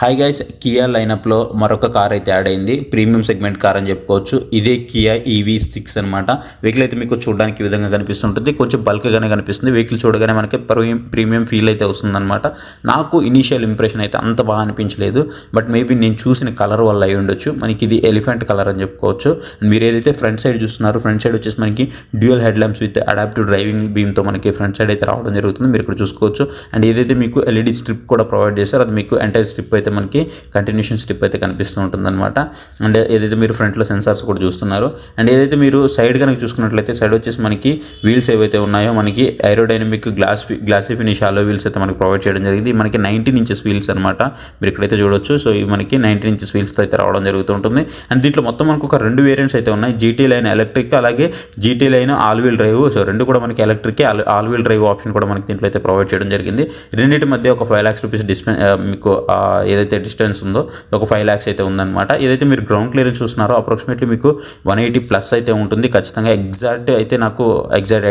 Hi guys, Kia లైనప్లో మరొక car అయితే add అయింది. ప్రీమియం సెగ్మెంట్ కార్ అని చెప్పుకోవచ్చు. ఇదే కియా EV6 అనమాట. వెహికల్ అయితే మీకు చూడడానికి ఈ విధంగా కనిపిస్తుంటుంది. కొంచెం బల్క్గానే కనిపిస్తుంది. వెహికల్ చూడగానే మనకి ప్రీమియం ఫీల్ అయితే వస్తుందన్నమాట. నాకు ఇనీషియల్ ఇంప్రెషన్ అయితే అంత బాగా అనిపించలేదు. బట్ మేబీ నేను చూసిన కలర్ వల్ల అయి ఉండొచ్చు. మనకి ఇది ఎలిఫెంట్ కలర్ అని చెప్పుకోవచ్చు. మీరు ఏదైతే ఫ్రంట్ సైడ్ చూస్తున్నారో, ఫ్రంట్ సైడ్ వచ్చేసి మనకి dual head lamps with adaptive driving బీమ్తో మనకి ఫ్రంట్ సైడ్ అయితే రావడం జరుగుతుంది. మీరు ఇక్కడ చూసుకోవచ్చు. అండ్ ఏదైతే మీకు LED స్ట్రిప్ కూడా ప్రొవైడ్ చేశారో అది మీకు ఎంటైర్ స్ట్రిప్ అయితే మనకి కంటిన్యూషన్ స్ట్రిప్ అయితే కనిపిస్తూ ఉంటుంది అనమాట. అండ్ ఏదైతే మీరు ఫ్రంట్లో సెన్సార్స్ కూడా చూస్తున్నారో, అండ్ ఏదైతే మీరు సైడ్ కనుక చూసుకున్నట్లయితే సైడ్ వచ్చేసి మనకి వీల్స్ ఏవైతే ఉన్నాయో మనకి ఏరోడైనమిక్ గ్లాసీ ఫినిష్ ఆలో వీల్స్ అయితే మనకి ప్రొవైడ్ చేయడం జరిగింది. మనకి 19 ఇంచెస్ వీల్స్ అనమాట. మీరు ఇక్కడైతే చూడొచ్చు. సో ఇవి మనకి 19 ఇంచెస్ వీల్స్తో అయితే రావడం జరుగుతూ ఉంటుంది. అండ్ దీంట్లో మొత్తం మనకు ఒక 2 వేరియంట్స్ అయితే ఉన్నాయి. GT లైన్ ఎలక్ట్రిక్, అలాగే GT line all wheel drive. So రెండు కూడా మనకి electric, all wheel drive option కూడా మనకి దీంట్లో అయితే ప్రొవైడ్ చేయడం జరిగింది. రెండింటి మధ్య ఒక 5 lakhs రూపీస్ మీకు ఏదైతే డిస్టెన్స్ ఉందో ఒక 5 lakhs అయితే ఉందన్నమాట. ఏదైతే మీరు గ్రౌండ్ క్లియరెన్స్ చూస్తున్నారో అప్రాక్సిమేట్లీ మీకు 180+ అయితే ఉంటుంది ఖచ్చితంగా. ఎగ్జాక్ట్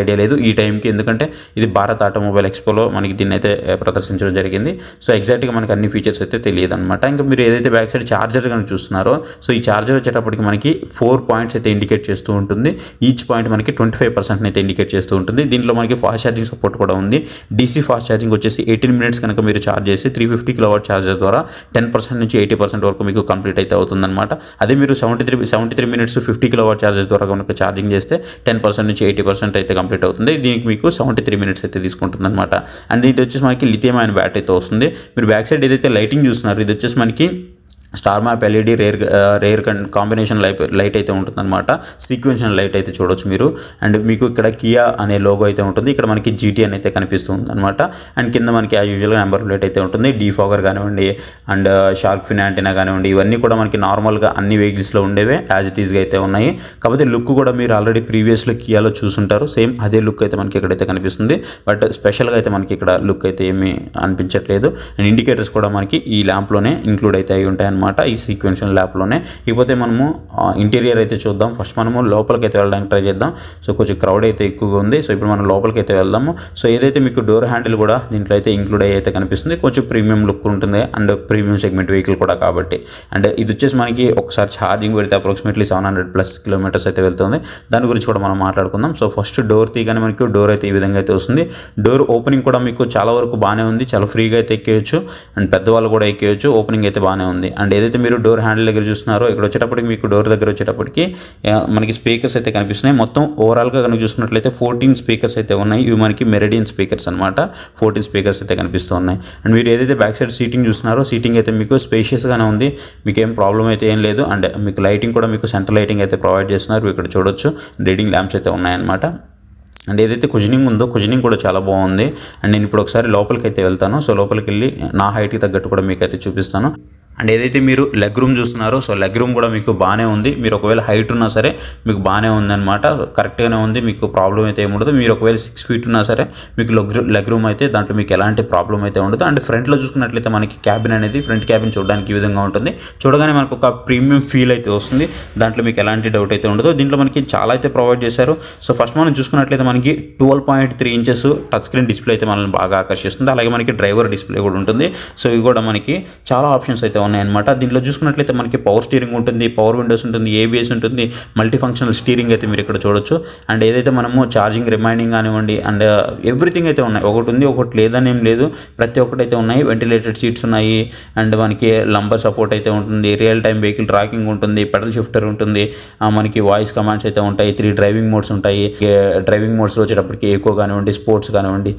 ఐడియా లేదు ఈ టైంకి, ఎందుకంటే ఇది భారత్ ఆటోమొబైల్ ఎక్స్పోలో మనకి దీన్ని అయితే ప్రదర్శించడం జరిగింది. సో ఎగ్జాక్ట్గా మనకి అన్ని ఫీచర్స్ అయితే తెలియదు అనమాట. ఇంకా మీరు ఏదైతే బ్యాక్ సైడ్ ఛార్జర్ కనుక చూస్తున్నారో, సో ఈ ఛార్జర్ వచ్చేటప్పటికి మనకి 4 points అయితే ఇండికేట్ చేస్తూ ఉంటుంది. ఈచ్ పాయింట్ మనకి 25% అయితే ఇండికేట్ చేస్తూ ఉంటుంది. దీంట్లో మనకి ఫాస్ట్ ఛార్జింగ్ సపోర్ట్ కూడా ఉంది. DC ఫాస్ట్ ఛార్జింగ్ వచ్చేసి 18 minutes కనుక మీరు ఛార్జ్ చేసి 350 kW ఛార్జర్ ద్వారా 10% నుంచి 80% వరకు మీకు కంప్లీట్ అయితే అవుతుందన్నమాట. అదే మీరు 73 minutes 50 kW ఛార్జర్ ద్వారా కనుక ఛార్జింగ్ చేస్తే 10% నుంచి 80% అయితే కంప్లీట్ అవుతుంది. దీనికి మీకు 73 minutes అయితే తీసుకుంటుంది అనమాట. అండ్ ఇది వచ్చేసి మనకి లిథియం అయన్ బ్యాటరీ అయితే వస్తుంది. మీరు బ్యాక్ సైడ్ ఏదైతే లైటింగ్ చూస్తున్నారు, ఇది వచ్చేసి మనకి star map LED rare combination light అయితే ఉంటుందన్నమాట. సీక్వెన్షియల్ లైట్ అయితే చూడొచ్చు మీరు. అండ్ మీకు ఇక్కడ కియా అనే లోగో అయితే ఉంటుంది. ఇక్కడ మనకి GT అని అయితే కనిపిస్తుంది అనమాట. అండ్ కింద మనకి యాజ్ యూజువల్గా నెంబర్ ప్లేట్ అయితే ఉంటుంది. డీఫాగర్ కానివ్వండి, అండ్ షార్క్ ఫిన్ యాంటీనా కానివ్వండి, ఇవన్నీ కూడా మనకి నార్మల్గా అన్ని వెహికల్స్లో ఉండేవే యాజ్ ఇట్ ఈస్గా అయితే ఉన్నాయి. కాకపోతే లుక్ కూడా మీరు ఆల్రెడీ ప్రీవియస్లో కియాలో చూసుంటారు. సేమ్ అదే లుక్ అయితే మనకి ఇక్కడైతే కనిపిస్తుంది. బట్ స్పెషల్గా అయితే మనకి ఇక్కడ లుక్ అయితే ఏమీ అనిపించట్లేదు. అండ్ ఇండికేటర్స్ కూడా మనకి ఈ ల్యాంప్లోనే ఇంక్లూడ్ అయితే అయి ఉంటాయి అనమాట, ఈ సీక్వెన్షియల్ ల్యాప్లోనే. ఇకపోతే మనము ఇంటీరియర్ అయితే చూద్దాం. ఫస్ట్ మనము లోపలికి అయితే వెళ్ళడానికి ట్రై చేద్దాం. సో కొంచెం క్రౌడ్ అయితే ఎక్కువగా ఉంది. సో ఇప్పుడు మనం లోపలికి అయితే వెళ్దాము. సో ఏదైతే మీకు డోర్ హ్యాండిల్ కూడా దీంట్లో అయితే ఇంక్లూడ్ అయ్యి అయితే కనిపిస్తుంది. కొంచెం ప్రీమియం లుక్ ఉంటుంది అండ్ ప్రీమియం సెగ్మెంట్ వెహికల్ కూడా కాబట్టి. అండ్ ఇది వచ్చేసి మనకి ఒకసారి ఛార్జింగ్ పెడితే అప్రాక్సిమేట్లీ 700+ kilometers అయితే వెళ్తుంది. దాని గురించి కూడా మనం మాట్లాడుకుందాం. సో ఫస్ట్ డోర్ తీయగానే మనకి డోర్ అయితే ఈ విధంగా అయితే వస్తుంది. డోర్ ఓపెనింగ్ కూడా మీకు చాలా వరకు బాగానే ఉంది. చాలా ఫ్రీగా అయితే ఎక్కేయచ్చు అండ్ పెద్దవాళ్ళు కూడా ఎక్కేయచ్చు. ఓపెనింగ్ అయితే బాగానే ఉంది. అండ్ ఏదైతే మీరు డోర్ హ్యాండిల్ దగ్గర చూస్తున్నారో, ఇక్కడ వచ్చేటప్పటికి మీకు డోర్ దగ్గర వచ్చేటప్పటికి మనకి స్పీకర్స్ అయితే కనిపిస్తున్నాయి. మొత్తం ఓవరాల్గా కనుక చూసుకున్నట్లయితే 14 స్పీకర్స్ అయితే ఉన్నాయి. ఇవి మనకి మెరిడియన్ స్పీకర్స్ అనమాట. 14 స్పీకర్స్ అయితే కనిపిస్తూ ఉన్నాయి. అండ్ మీరు ఏదైతే బ్యాక్ సైడ్ సీటింగ్ చూస్తున్నారో, సీటింగ్ అయితే మీకు స్పేషియస్గానే ఉంది. మీకు ఏం ప్రాబ్లం అయితే ఏం లేదు. అండ్ మీకు లైటింగ్ కూడా మీకు సెంటర్ లైటింగ్ అయితే ప్రొవైడ్ చేస్తున్నారు. ఇక్కడ చూడొచ్చు రీడింగ్ ల్యాంప్స్ అయితే ఉన్నాయన్నమాట. అండ్ ఏదైతే కుజనింగ్ ఉందో, కుజనింగ్ కూడా చాలా బాగుంది. అండ్ నేను ఇప్పుడు ఒకసారి లోపలికి అయితే వెళ్తాను. సో లోపలికి వెళ్ళి నా హైట్కి తగ్గట్టు కూడా మీకు అయితే చూపిస్తాను. అండ్ ఏదైతే మీరు లెగ్ రూమ్ చూస్తున్నారో, సో లెగ్ రూమ్ కూడా మీకు బాగానే ఉంది. మీరు ఒకవేళ హైట్ ఉన్నా సరే మీకు బాగానే ఉందన్నమాట. కరెక్ట్గానే ఉంది. మీకు ప్రాబ్లం అయితే ఏముండదు. మీరు ఒకవేళ 6 feet ఉన్నా సరే మీకు లెగ్ రూమ్ అయితే దాంట్లో మీకు ఎలాంటి ప్రాబ్లం అయితే ఉండదు. అండ్ ఫ్రంట్లో చూసుకున్నట్లయితే మనకి క్యాబిన్ అనేది, ఫ్రంట్ క్యాబిన్ చూడడానికి ఈ విధంగా ఉంటుంది. చూడగానే మనకు ఒక ప్రీమియం ఫీల్ అయితే వస్తుంది. దాంట్లో మీకు ఎలాంటి డౌట్ అయితే ఉండదు. దీంట్లో మనకి చాలా అయితే ప్రొవైడ్ చేశారు. సో ఫస్ట్ మనం చూసుకున్నట్లయితే మనకి 12.3 inches టచ్ స్క్రీన్ డిస్ప్లే అయితే మనల్ని బాగా ఆకర్షిస్తుంది. అలాగే మనకి డ్రైవర్ డిస్ప్లే కూడా ఉంటుంది. సో ఇవి కూడా మనకి చాలా ఆప్షన్స్ అయితే ఉన్నాయన్నమాట. దీంట్లో చూసుకున్నట్లయితే మనకి పవర్ స్టీరింగ్ ఉంటుంది, పవర్ విండోస్ ఉంటుంది, ABS ఉంటుంది, మల్టీ ఫంక్షనల్ స్టీరింగ్ అయితే మీరు ఇక్కడ చూడొచ్చు. అండ్ ఏదైతే మనము ఛార్జింగ్ రిమైండింగ్ కానివ్వండి, అండ్ ఎవ్రీథింగ్ అయితే ఉన్నాయి. ఒకటి ఉంది ఒకటి లేదని ఏం లేదు, ప్రతి ఒక్కటి అయితే ఉన్నాయి. వెంటిలేటెడ్ సీట్స్ ఉన్నాయి. అండ్ మనకి లంబర్ సపోర్ట్ అయితే ఉంటుంది, రియల్ టైం వెహికల్ ట్రాకింగ్ ఉంటుంది, పెడల్ షిఫ్టర్ ఉంటుంది, మనకి వాయిస్ కమాండ్స్ అయితే ఉంటాయి, 3 డ్రైవింగ్ మోడ్స్ ఉంటాయి. డ్రైవింగ్ మోడ్స్లో వచ్చేటప్పటికి ఎకో కానివ్వండి, స్పోర్ట్స్ కానివ్వండి,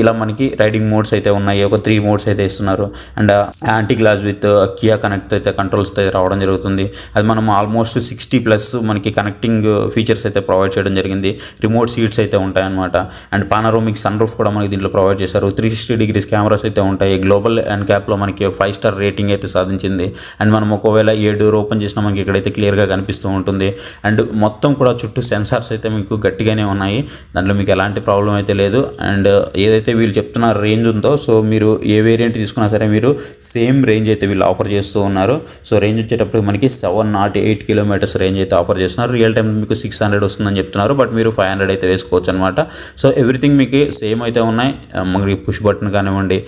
ఇలా మనకి రైడింగ్ మోడ్స్ అయితే ఉన్నాయి. ఒక 3 modes అయితే ఇస్తున్నారు. And anti glass with Kia connect అయితే కంట్రోల్స్ అయితే రావడం జరుగుతుంది. అది మనం ఆల్మోస్ట్ 60+ మనకి కనెక్టింగ్ ఫీచర్స్ అయితే ప్రొవైడ్ చేయడం జరిగింది. రిమోట్ సీట్స్ అయితే ఉంటాయన్నమాట. అండ్ పానరోమిక్ సన్ రూఫ్ కూడా మనకి దీంట్లో ప్రొవైడ్ చేశారు. 360 degrees కెమెరాస్ అయితే ఉంటాయి. గ్లోబల్ అండ్ క్యాప్లో మనకి 5 star రేటింగ్ అయితే సాధించింది. అండ్ మనం ఒకవేళ ఏ డోర్ ఓపెన్ చేసినా మనకి ఇక్కడైతే క్లియర్గా కనిపిస్తూ ఉంటుంది. అండ్ మొత్తం కూడా చుట్టూ సెన్సార్స్ అయితే మీకు గట్టిగానే ఉన్నాయి. దాంట్లో మీకు ఎలాంటి ప్రాబ్లం అయితే లేదు. అండ్ ఏదైతే వీళ్ళు చెప్తున్న రేంజ్ ఉందో, సో మీరు ఏ వేరియంట్ తీసుకున్నా సరే మీరు సేమ్ రేంజ్ అయితే వీళ్ళు ఆఫర్ చేస్తూ ఉన్నారు. సో రేంజ్ వచ్చేటప్పుడు మనకి 708 కిలోమీటర్స్ రేంజ్ అయితే ఆఫర్ చేస్తున్నారు. రియల్ టైం మీకు 600 వస్తుందని చెప్తున్నారు, బట్ మీరు 500 అయితే వేసుకోవచ్చు అనమాట. సో ఎవ్రీథింగ్ మీకు సేమ్ అయితే ఉన్నాయి. మనకి పుష్ బటన్ కానివ్వండి,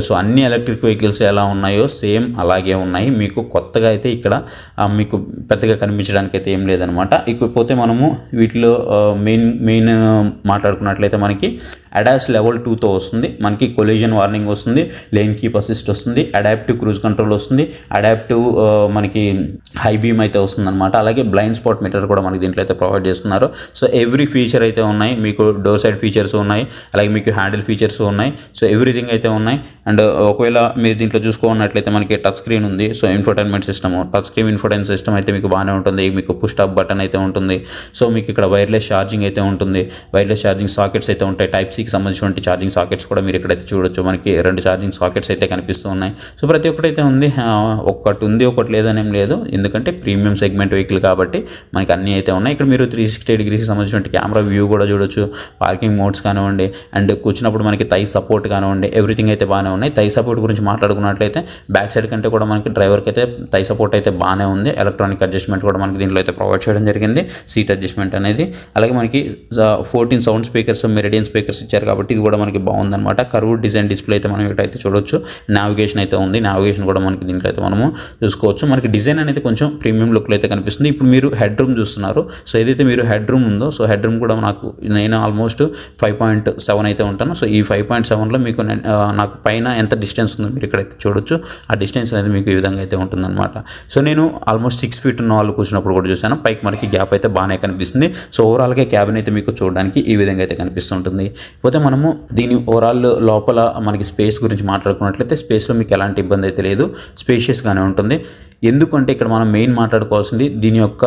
సో అన్ని ఎలక్ట్రిక్ వెహికల్స్ ఎలా ఉన్నాయో సేమ్ అలాగే ఉన్నాయి. మీకు కొత్తగా అయితే ఇక్కడ మీకు పెద్దగా కనిపించడానికి అయితే ఏం లేదనమాట. ఇకపోతే మనము వీటిలో మెయిన్ మాట్లాడుకున్నట్లయితే మనకి ADAS లెవెల్ 2తో వస్తుంది. మనకి కొలిజన్ వార్నింగ్ వస్తుంది, లేన్ కీప్ అసిస్ట్ వస్తుంది, అడాప్టివ్ క్రూజ్ కంట్రోల్ వస్తుంది, అడాప్టివ్ మనకి హై బీమ్ అయితే వస్తుంది అనమాట. అలాగే బ్లైండ్ స్పాట్ మీటర్ కూడా మనకి దీంట్లో అయితే ప్రొవైడ్ చేస్తున్నారు. సో ఎవ్రీ ఫీచర్ అయితే ఉన్నాయి. మీకు డోర్ సైడ్ ఫీచర్స్ ఉన్నాయి, అలాగే మీకు హ్యాండిల్ ఫీచర్స్ ఉన్నాయి. సో ఎవ్రీథింగ్ అయితే ఉన్నాయి. అండ్ ఒకవేళ మీరు దీంట్లో చూసుకున్నట్లయితే మనకి టచ్ స్క్రీన్ ఉంది. So infotainment system, touch screen infotainment system అయితే మీకు బాగానే ఉంటుంది. మీకు పుష్ టాప్ బటన్ అయితే ఉంటుంది. సో మీకు ఇక్కడ వైర్లెస్ ఛార్జింగ్ అయితే ఉంటుంది. వైర్లెస్ ఛార్జింగ్ సాకెట్స్ అయితే ఉంటాయి. టైప్ సికి సంబంధించిన ఛార్జింగ్ సాకెట్స్ కూడా మీరు ఇక్కడైతే చూడొచ్చు. మనకి 2 ఛార్జింగ్ సాకెట్స్ అయితే కనిపిస్తూ ఉన్నాయి. సో ప్రతి ఒక్కటి అయితే ఉంది. ఒకటి ఉంది ఒకటి లేదని ఏం లేదు, ఎందుకంటే ప్రీమియం సెగ్మెంట్ వెహికల్ కాబట్టి మనకి అన్నీ అయితే ఉన్నాయి. ఇక్కడ మీరు 360 డిగ్రీకి సంబంధించిన కెమెరా వ్యూ కూడా చూడొచ్చు. పార్కింగ్ మోడ్స్ కానివ్వండి, అండ్ కూర్చున్నప్పుడు మనకి థై సపోర్ట్ కానివ్వండి, ఎవ్రీథింగ్ అయితే బాగానే ఉన్నాయి. థై సపోర్ట్ గురించి మాట్లాడుకున్నట్లయితే బ్యాక్ సైడ్ కంటే కూడా మనకి డ్రైవర్కి అయితే థై సపోర్ట్ అయితే బాగానే ఉంది. ఎలక్ట్రానిక్ అడ్జస్ట్మెంట్ కూడా మనకి దీంట్లో అయితే ప్రొవైడ్ చేయడం జరిగింది, సీట్ అడ్జస్ట్మెంట్ అనేది. అలాగే మనకి 14 సౌండ్ స్పీకర్స్, మెరిడియన్ స్పీకర్స్ ఇచ్చారు కాబట్టి ఇది కూడా మనకి బాగుందన్నమాట. కర్వ్ డిజైన్ డిస్ప్లే అయితే మనం ఇటైతే చూడొచ్చు. నావిగేషన్ అయితే ఉంది. నావిగేషన్ కూడా మనకి దీంట్లో అయితే మనము చూసుకోవచ్చు. మనకి డిజైన్ అనేది కొంచెం ప్రీమియం లుక్లో అయితే కనిపిస్తుంది. ఇప్పుడు మీరు హెడ్ రూమ్ చూస్తున్నారు. సో ఏదైతే మీరు హెడ్ రూమ్ ఉందో, సో హెడ్ రూమ్ కూడా నేను ఆల్మోస్ట్ 5.7 అయితే ఉంటాను. సో ఈ 5.7లో మీకు నాకు పైన ఎంత డిస్టెన్స్ ఉందో మీరు ఇక్కడైతే చూడొచ్చు. ఆ డిస్టెన్స్ అనేది మీకు ఈ విధంగా అయితే ఉంటుందన్నమాట. సో నేను ఆల్మోస్ట్ 6 ఫీట్ ఉన్న వాళ్ళు కూర్చున్నప్పుడు కూడా చూసాను. పైకి మనకి గ్యాప్ అయితే బాగానే కనిపిస్తుంది. సో ఓవరాల్గా క్యాబిన్ అయితే మీకు చూడడానికి ఈ విధంగా అయితే కనిపిస్తుంటుంది. పోతే మనము దీని ఓవరాల్ లోపల మనకి స్పేస్ గురించి మాట్లాడుకున్నట్లయితే స్పేస్లో మీకు ఎలాంటి ఇబ్బంది అయితే లేదు, స్పేషియస్గానే ఉంటుంది. ఎందుకంటే ఇక్కడ మనం మెయిన్ మాట్లాడుకోవాల్సింది దీని యొక్క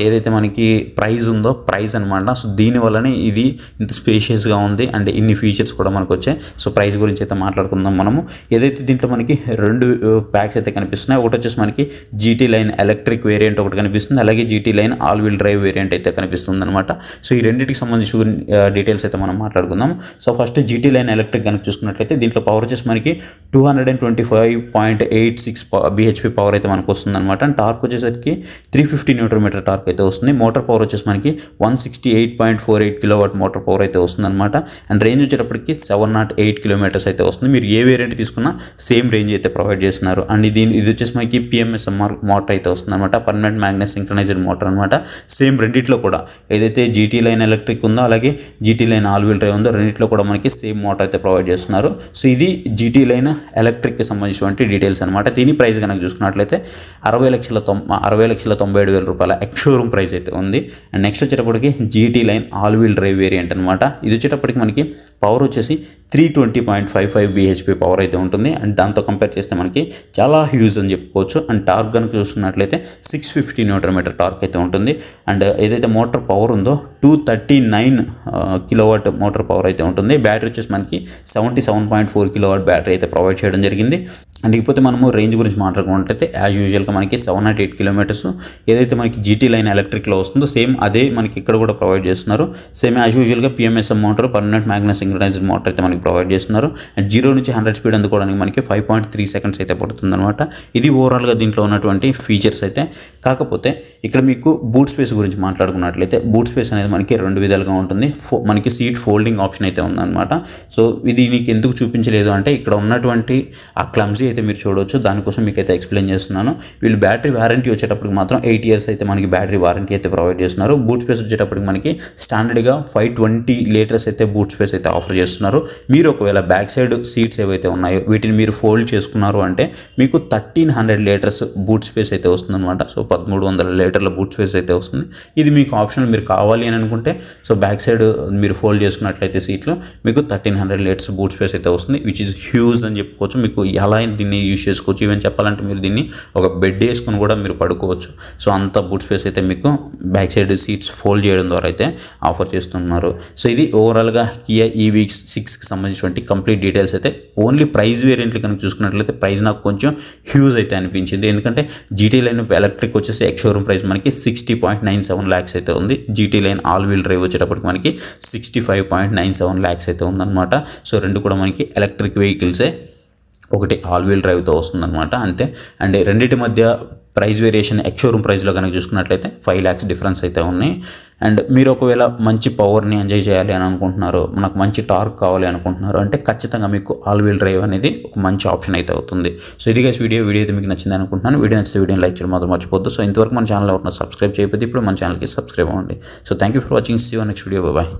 ఏదైతే మనకి ప్రైస్ ఉందో, ప్రైస్ అనమాట. సో దీనివల్లనే ఇది ఇంత స్పేషియస్గా ఉంది అండ్ ఇన్ని ఫీచర్స్ కూడా మనకు వచ్చాయి. సో ప్రైస్ గురించి అయితే మాట్లాడుకుందాం మనము. ఏదైతే దీంట్లో మనకి 2 ప్యాక్స్ అయితే కనిపిస్తున్నాయి. ఒకటి వచ్చేసి మనకి జీటీ లైన్ ఎలక్ట్రిక్ వేరియంట్ ఒకటి కనిపిస్తుంది, అలాగే G T line all wheel drive variant అయితే కనిపిస్తుంది అనమాట. సో ఈ రెండింటికి సంబంధించిన డీటెయిల్స్ అయితే మనం మాట్లాడుకుందాం. So first GT line electric కనుక చూసుకున్నట్లయితే దీంట్లో పవర్ వచ్చేసి మనకి 225.86 bhp పవర్ అయితే మనకు వస్తుంది అనమాట. అండ్ టార్క్ వచ్చేసరికి 350 న్యూటన్ టార్క్ అయితే వస్తుంది. మోటార్ పవర్ వచ్చేసి మనకి 168.48 కిలోవాట్ మోటార్ పవర్ అయితే వస్తుంది అనమాట. అండ్ రేంజ్ వచ్చేటప్పటికి 708 కిలోమీటర్స్ అయితే వస్తుంది. మీరు ఏ వేరియంట్ తీసుకున్నా సేమ్ రేంజ్ అయితే ప్రొవైడ్ చేస్తున్నారు. అండ్ ఇది వచ్చేసి మనకి PMSMR మోటార్ అయితే వస్తుంది అనమాట. పర్మనెంట్ మ్యాగ్నెట్ సింక్రనైజ్డ్ మోటార్ అనమాట. సేమ్ రెండిట్లో కూడా ఏదైతే జీటీ లైన్ ఎలక్ట్రిక్ ఉందో, అలాగే G T line all wheel drive ఉందో, రెండిట్లో కూడా మనకి సేమ్ మోటార్ అయితే ప్రొవైడ్ చేస్తున్నారు. సో ఇది జీటీ లైన్ ఎలక్ట్రిక్కి సంబంధించినటువంటి డీటెయిల్స్ అనమాట. దీని ప్రైస్ కనుక చూసుకున్నట్లయితే 60,97,000 రూపాయల ఎక్స్షోరూమ్ ప్రైస్ అయితే ఉంది. అండ్ నెక్స్ట్ వచ్చేటప్పటికి G T line all wheel drive variant అనమాట. ఇది వచ్చేటప్పటికి మనకి పవర్ వచ్చేసి 320.55 bhp పవర్ అయితే ఉంటుంది. అండ్ దాంతో కంపేర్ చేస్తే మనకి చాలా హ్యూజ్ అని చెప్పుకోవచ్చు. అండ్ టార్క్ కనుక చూసుకున్నట్లయితే 650 న్యూటన్ టార్క్ అయితే ఉంటుంది. అండ్ ఏదైతే మోటార్ పవర్ ఉందో 239 కిలోవాట్ మోటార్ పవర్ అయితే ఉంటుంది. బ్యాటరీ వచ్చేసి మనకి 77.4 కిలోవాట్ బ్యాటరీ అయితే ప్రొవైడ్ చేయడం జరిగింది. అండ్ ఇకపోతే మనము రేంజ్ గురించి మాట్లాడుకున్నట్లయితే యాజ్ యూజువల్గా మనకి 708 కిలోమీటర్స్ ఏదైతే మనకి జీటీ లైన్ ఎలక్ట్రిక్లో వస్తుందో సేమ్ అదే మనకి ఇక్కడ కూడా ప్రొవైడ్ చేస్తున్నారు. సేమ్ యాజ్ యూజువల్గా PMSM motor, permanent magnet synchronised motor అయితే మనకి ప్రొవైడ్ చేస్తున్నారు. అండ్ 0 నుంచి 100 స్పీడ్ అందుకోవడానికి మనకి 5.3 సెకండ్స్ అయితే పడుతుంది అనమాట. ఇది ఓవరాల్గా దీంట్లో ఉన్నటువంటి ఫీచర్స్ అయితే. కాకపోతే ఇక్కడ మీకు బూట్ స్పేస్ గురించి మాట్లాడుకున్నట్లయితే బూట్ స్పేస్ అనేది మనకి 2 విధాలుగా ఉంటుంది. మనకి సీట్ ఫోల్డింగ్ ఆప్షన్ అయితే ఉందన్నమాట. సో ఇది మీకు ఎందుకు చూపించలేదు అంటే ఇక్కడ ఉన్నటువంటి ఆ క్లమ్జీ అయితే మీరు చూడవచ్చు. దానికోసం మీకు అయితే ఎక్స్ప్లెయిన్ చేస్తున్నాను. వీళ్ళు బ్యాటరీ వారంటీ వచ్చేటప్పటికి మాత్రం 8 ఇయర్స్ అయితే మనకి బ్యాటరీ వారంటీ అయితే ప్రొవైడ్ చేస్తున్నారు. బూట్ స్పేస్ వచ్చేటప్పటికి మనకి స్టాండర్డ్గా 520 లీటర్స్ అయితే బూట్ స్పేస్ అయితే ఆఫర్ చేస్తున్నారు. మీరు ఒకవేళ బ్యాక్ సైడ్ సీట్స్ ఏవైతే ఉన్నాయో వీటిని మీరు ఫోల్డ్ చేసుకున్నారు అంటే మీకు 1300 లీటర్స్ బూట్ స్పేస్ అయితే వస్తుంది అనమాట. సో 1300 లీటర్ల బూట్ స్పేస్ అయితే వస్తుంది. ఇది మీకు ఆప్షనల్, మీరు కావాలి అని అనుకుంటే సో బ్యాక్ సైడ్ మీరు ఫోల్డ్ చేసుకున్నట్లయితే సీట్లు మీకు 1300 లీటర్స్ బూట్ స్పేస్ అయితే వస్తుంది, విచ్ ఈజ్ హ్యూజ్ అని చెప్పుకోవచ్చు. మీకు ఎలా దీన్ని యూజ్ చేసుకోవచ్చు. ఈవెన్ చెప్పాలంటే మీరు దీన్ని ఒక బెడ్ వేసుకుని కూడా మీరు పడుకోవచ్చు. సో అంత బూట్ స్పేస్ అయితే మీకు బ్యాక్ సైడ్ సీట్స్ ఫోల్డ్ చేయడం ద్వారా అయితే ఆఫర్ చేస్తున్నారు. సో ఇది ఓవరాల్గా కియా EV6కి సంబంధించినటువంటి కంప్లీట్ డీటెయిల్స్ అయితే. ఓన్లీ ప్రైస్ వేరియంట్లు కనుక చూసుకున్నట్లయితే ప్రైస్ నాకు కొంచెం హ్యూజ్ అయితే అనిపించింది. ఎందుకంటే జీటీ లైన్ ఎలక్ట్రిక్ వచ్చేసి ఎక్స్షోరూమ్ ప్రైస్ మనకి 60.97 lakhs అయితే ఉంది. G T line all wheel drive వచ్చేటప్పటికి మనకి 65.97 lakhs అయితే ఉందన్నమాట. సో రెండు కూడా మనకి ఎలక్ట్రిక్ వెహికల్సే. ఒకటి ఆల్ వీల్ డ్రైవ్తో వస్తుందన్నమాట అంతే. అండ్ రెండింటి మధ్య ప్రైస్ వేరియేషన్ ఎక్స్-షోరూమ్ ప్రైస్లో కనుక చూసుకున్నట్లయితే 5 lakhs డిఫరెన్స్ అయితే ఉన్నాయి. అండ్ మీరు ఒకవేళ మంచి పవర్ని ఎంజాయ్ చేయాలి అని అనుకుంటున్నారు, మనకు మంచి టార్క్ కావాలి అనుకుంటున్నారు అంటే ఖచ్చితంగా మీకు ఆల్ వీల్ డ్రైవ్ అనేది ఒక మంచి ఆప్షన్ అయితే అవుతుంది. సో ఇది గైస్ వీడియో అయితే మీకు నచ్చింది అనుకుంటున్నాను. వీడియో నచ్చితే వీడియోని లైక్ చేయడం మాత్రం మర్చిపోద్దు. సో ఇంతవరకు మన ఛానల్ ఎవరైనా సబ్స్క్రైబ్ చేయకపోతే ఇప్పుడు మన ఛానల్కి సబ్స్క్రైబ్ అవ్వండి. So thank you for watching. See you next video. Bye.